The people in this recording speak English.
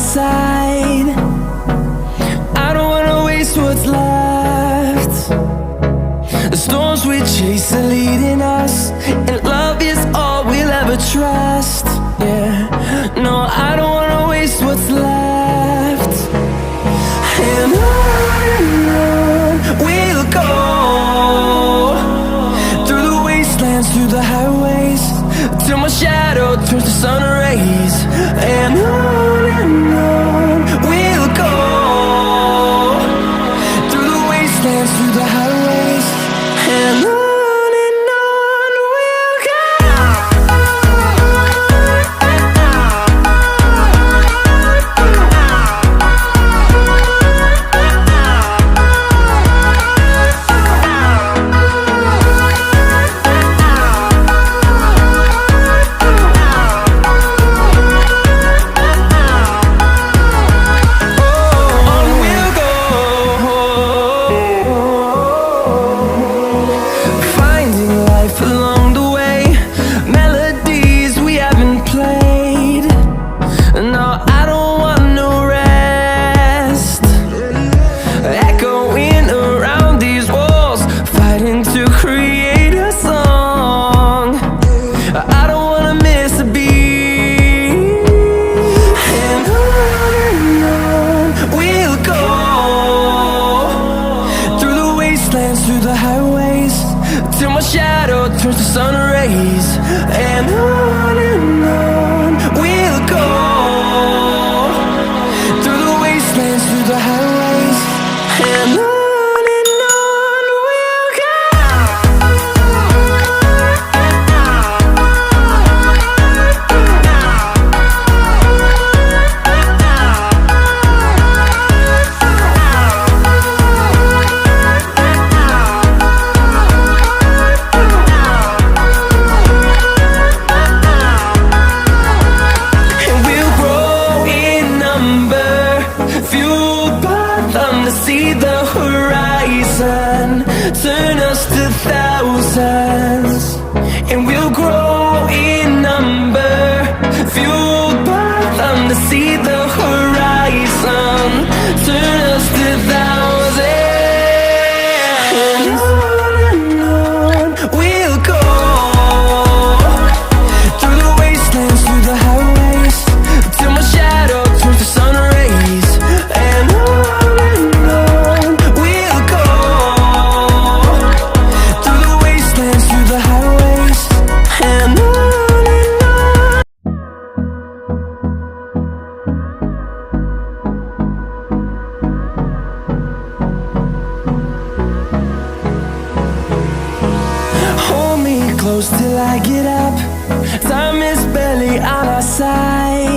side. I don't wanna waste what's left. The storms we chase are leading us, and love is all we'll ever trust. Yeah, no, I don't wanna waste what's left. And on we'll go, through the wastelands, through the highways, till my shadow turns to sun rays. And on we'll go, through the wastelands, through the highways, and on we'll go. Through the highways, till my shadow turns to sun rays. And on we'll go, through the wastelands, through the highways, and on we'll go. See the horizon turn us to thousands, and we'll grow in number, fueled by them. To see the horizon turn us to thousands, and on we'll go, through the wastelands, through the highways, till my shadow turns to sun rays. And close till I get up. Time is barely on our side.